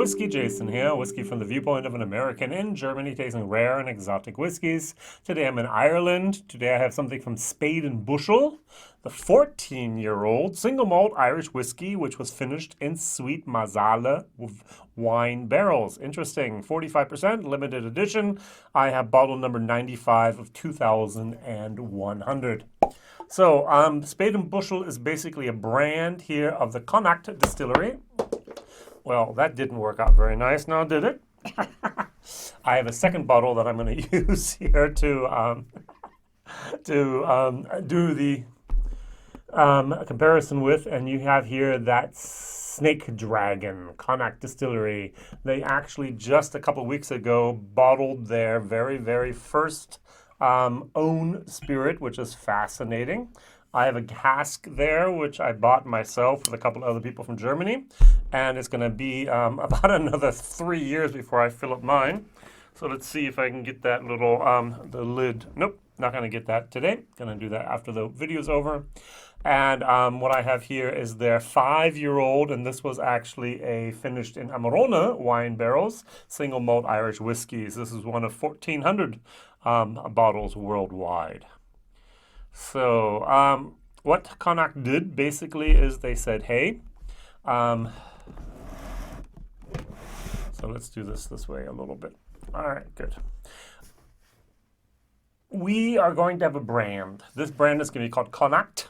Whiskey Jason here, whiskey from the viewpoint of an American in Germany tasting rare and exotic whiskeys. Today I'm in Ireland. Today I have something from Spade Bushel, the 14-year-old single malt Irish whiskey, which was finished in sweet Marsala wine barrels. Interesting, 45%, limited edition. I have bottle number 95 of 2,100. So, Spade Bushel is basically a brand here of the Connacht distillery. Well, that didn't work out very nice now, did it? I have a second bottle that I'm going to use here to do the comparison with, and you have here that Snake Dragon Connacht Distillery. They actually just a couple of weeks ago bottled their very first own spirit, which is fascinating. I have a cask there, which I bought myself with a couple of other people from Germany, and it's going to be about another 3 years before I fill up mine. So let's see if I can get that little, the lid. Nope, not going to get that today. Going to do that after the video's over. And what I have here is their 5-year-old, and this was actually a finished in Amarone wine barrels, single malt Irish whiskeys. This is one of 1,400 bottles worldwide. So what Connacht did basically is they said, hey, so let's do this way a little bit. All right, good. We are going to have a brand. This brand is going to be called Connacht,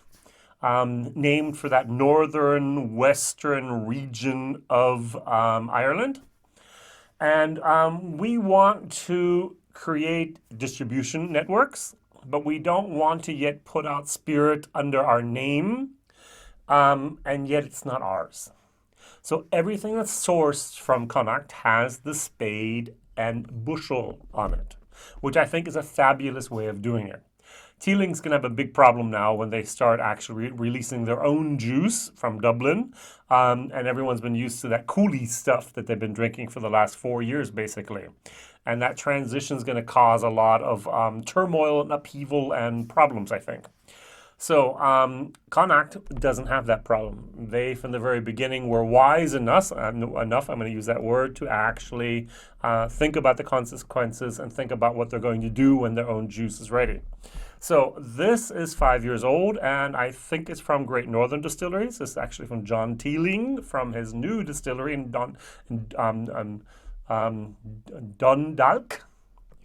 named for that northern western region of Ireland. And we want to create distribution networks, but we don't want to yet put out spirit under our name, and yet it's not ours. So everything that's sourced from Connacht has the Spade and Bushel on it, which I think is a fabulous way of doing it. Teeling's going to have a big problem now when they start actually releasing their own juice from Dublin, and everyone's been used to that Cooley stuff that they've been drinking for the last 4 years, basically. And that transition is going to cause a lot of turmoil and upheaval and problems, I think. So Connacht doesn't have that problem. They, from the very beginning, were wise enough, I'm going to use that word, to actually think about the consequences and think about what they're going to do when their own juice is ready. So this is 5 years old, and I think it's from Great Northern Distilleries. It's actually from John Teeling, from his new distillery in Dundalk,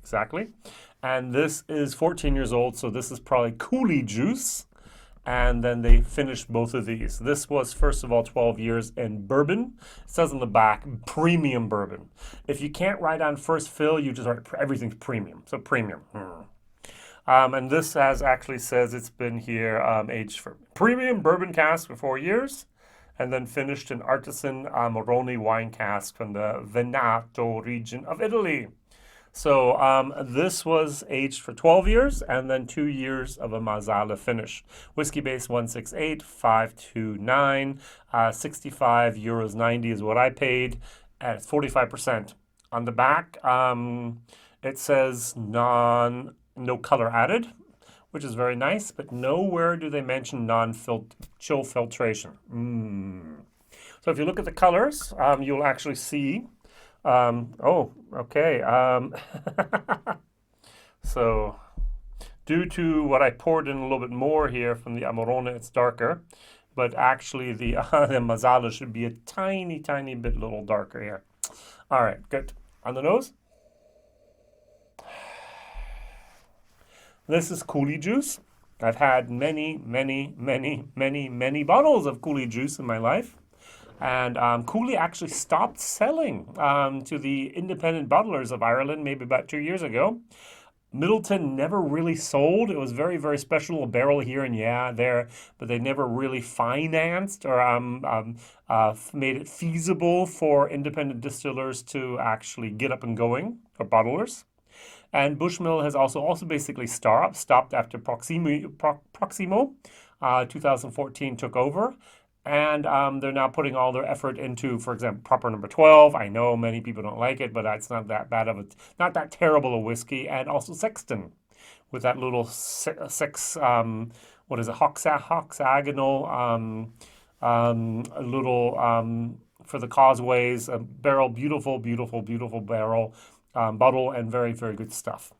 exactly. And this is 14 years old, so this is probably Cooley juice. And then they finished both of these. This was, first of all, 12 years in bourbon. It says on the back, premium bourbon. If you can't write on first fill, you just write everything's premium. So premium. And this actually says it's been here aged for premium bourbon cask for 4 years, and then finished in artisan Amarone wine cask from the Veneto region of Italy. So this was aged for 12 years, and then 2 years of a Marsala finish. Whiskey base 168, 529, 65 euros 90 is what I paid, and it's 45%. On the back, it says no color added, which is very nice, but nowhere do they mention chill filtration. So if you look at the colors, you'll actually see, oh, okay. So due to what I poured in a little bit more here from the Amarone, it's darker, but actually the Marsala should be a tiny bit little darker here. All right, good. On the nose. This is Cooley juice. I've had many bottles of Cooley juice in my life. And Cooley actually stopped selling to the independent bottlers of Ireland maybe about 2 years ago. Middleton never really sold. It was very special, a barrel here and there, but they never really financed or made it feasible for independent distillers to actually get up and going, or bottlers. And Bushmill has also basically stopped after Proximo 2014 took over. And they're now putting all their effort into, for example, Proper Number 12. I know many people don't like it, but it's not that bad of not that terrible a whiskey. And also Sexton, with that little what is it, hexagonal, little for the causeways. A barrel, beautiful, beautiful, beautiful barrel, bottle, and very, very good stuff.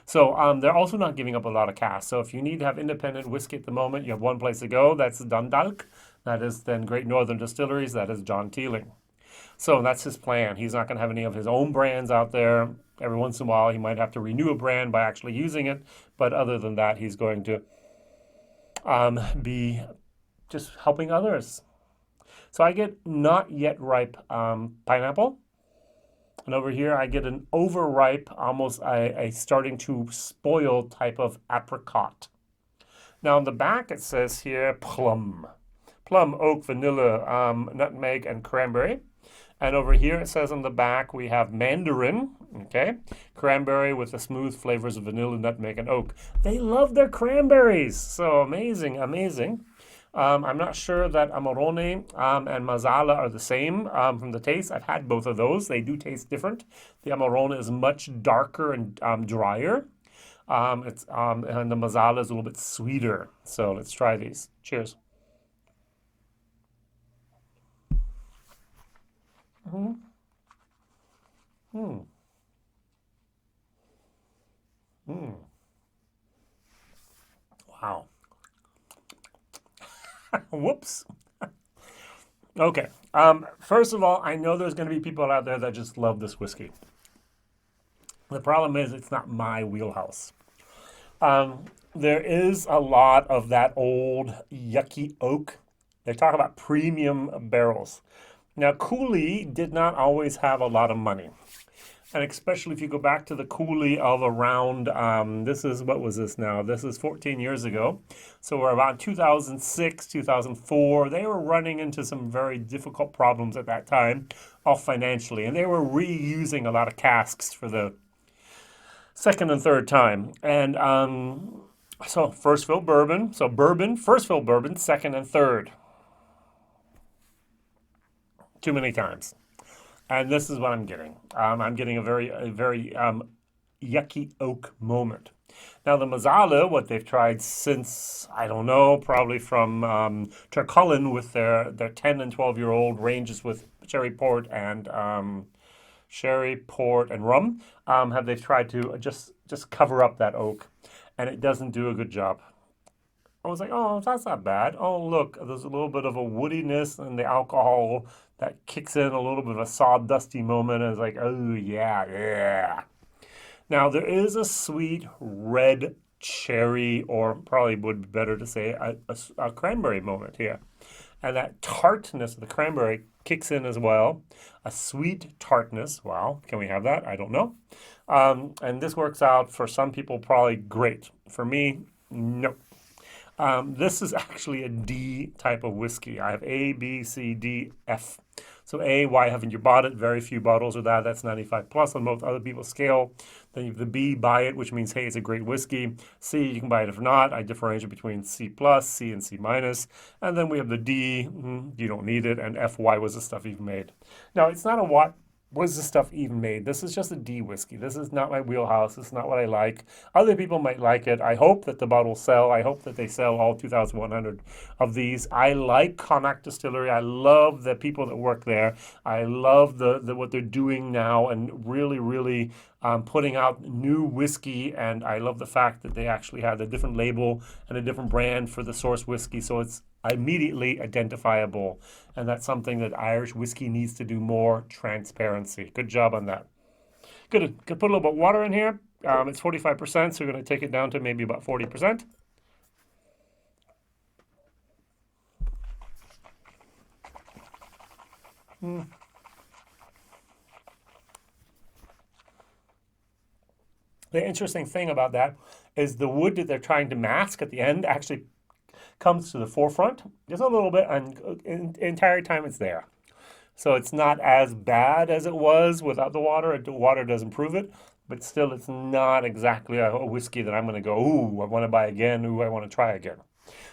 So they're also not giving up a lot of cash. So if you need to have independent whiskey at the moment, you have one place to go. That's Dundalk. That is then Great Northern Distilleries. That is John Teeling. So that's his plan. He's not going to have any of his own brands out there. Every once in a while, he might have to renew a brand by actually using it. But other than that, he's going to be just helping others. So I get not yet ripe pineapple. And over here, I get an overripe, almost a starting to spoil type of apricot. Now on the back, it says here plum. Plum, oak, vanilla, nutmeg, and cranberry. And over here, it says on the back, we have mandarin, okay? Cranberry with the smooth flavors of vanilla, nutmeg, and oak. They love their cranberries. So amazing, amazing. I'm not sure that Amarone and Marsala are the same from the taste. I've had both of those. They do taste different. The Amarone is much darker and drier. And the Marsala is a little bit sweeter. So let's try these. Cheers. Mm-hmm. Mm. Mm. Wow. Whoops. Okay. First of all, I know there's going to be people out there that just love this whiskey. The problem is it's not my wheelhouse. There is a lot of that old yucky oak. They talk about premium barrels. Now, Cooley did not always have a lot of money. And especially if you go back to the Cooley of around, this is, what was this now? This is 14 years ago. So we're about 2006, 2004. They were running into some very difficult problems at that time, all financially. And they were reusing a lot of casks for the second and third time. And so first fill bourbon. So bourbon, first fill bourbon, second and third. Too many times. And this is what I'm getting. I'm getting a very yucky oak moment. Now the Marsala, what they've tried since, I don't know, probably from Turcullen with their 10 and 12-year-old ranges with sherry port and rum, have they tried to just cover up that oak, and it doesn't do a good job. I was like, oh, that's not bad. Oh, look, there's a little bit of a woodiness and the alcohol that kicks in, a little bit of a sawdusty moment. And it's like, oh, yeah, yeah. Now, there is a sweet red cherry, or probably would be better to say a cranberry moment here. And that tartness of the cranberry kicks in as well. A sweet tartness. Wow, can we have that? I don't know. And this works out for some people probably great. For me, no. This is actually a D type of whiskey. I have A, B, C, D, F. So A, why haven't you bought it? Very few bottles of that. That's 95 plus on most other people's scale. Then you have the B, buy it, which means, hey, it's a great whiskey. C, you can buy it if not. I differentiate between C plus, C, and C minus. And then we have the D, you don't need it. And F, why was this stuff even made? Now, it's not a what was this stuff even made? This is just a D whiskey. This is not my wheelhouse. This is not what I like. Other people might like it. I hope that the bottles sell. I hope that they sell all 2,100 of these. I like Connacht Distillery. I love the people that work there. I love the what they're doing now and really, really putting out new whiskey. And I love the fact that they actually have a different label and a different brand for the source whiskey. So it's immediately identifiable, and that's something that Irish whiskey needs to do more. Transparency. Good job on that. Good. Could put a little bit of water in here. It's 45%, so we're going to take it down to maybe about 40%. The interesting thing about that is the wood that they're trying to mask at the end actually comes to the forefront just a little bit, and the entire time it's there. So it's not as bad as it was without the water. The water does improve it, but still it's not exactly a whiskey that I'm going to go, ooh, I want to buy again, ooh, I want to try again.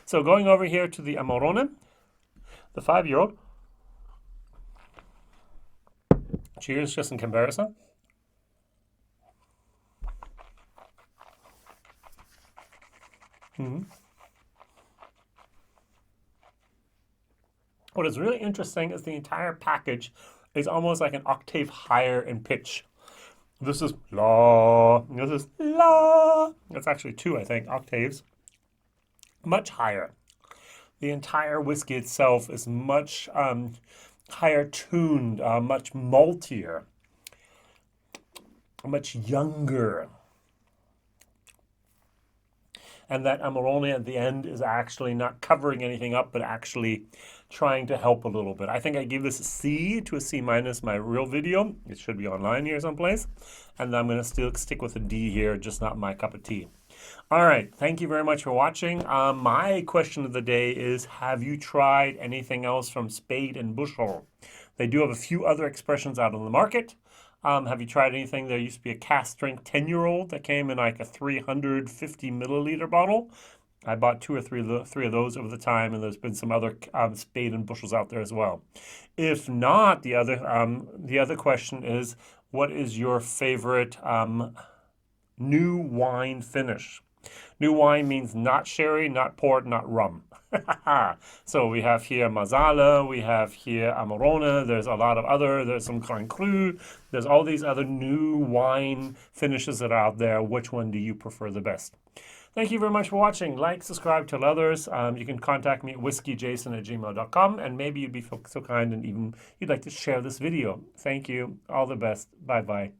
So going over here to the Amarone, the 5-year-old. Cheers, just in comparison. What is really interesting is the entire package is almost like an octave higher in pitch. This is la, this is la. It's actually two, I think, octaves. Much higher. The entire whiskey itself is much higher tuned, much maltier, much younger. And that Amarone at the end is actually not covering anything up, but actually trying to help a little bit. I think I gave this a C to a C minus my real video. It should be online here someplace. And I'm going to still stick with a D here, just not my cup of tea. All right, thank you very much for watching. My question of the day is, have you tried anything else from Spade and Bushel? They do have a few other expressions out on the market. Have you tried anything? There used to be a cask strength 10-year-old that came in like a 350 milliliter bottle. I bought two or three of those over the time, and there's been some other Spade and Bushels out there as well. If not, the other question is, what is your favorite new wine finish? New wine means not sherry, not port, not rum. So we have here Marsala, we have here Amarone, there's a lot of other, there's some Grand Cru, there's all these other new wine finishes that are out there. Which one do you prefer the best? Thank you very much for watching. Like, subscribe, tell others. You can contact me at whiskyjason@gmail.com, and maybe you'd be so kind and even you'd like to share this video. Thank you. All the best. Bye-bye.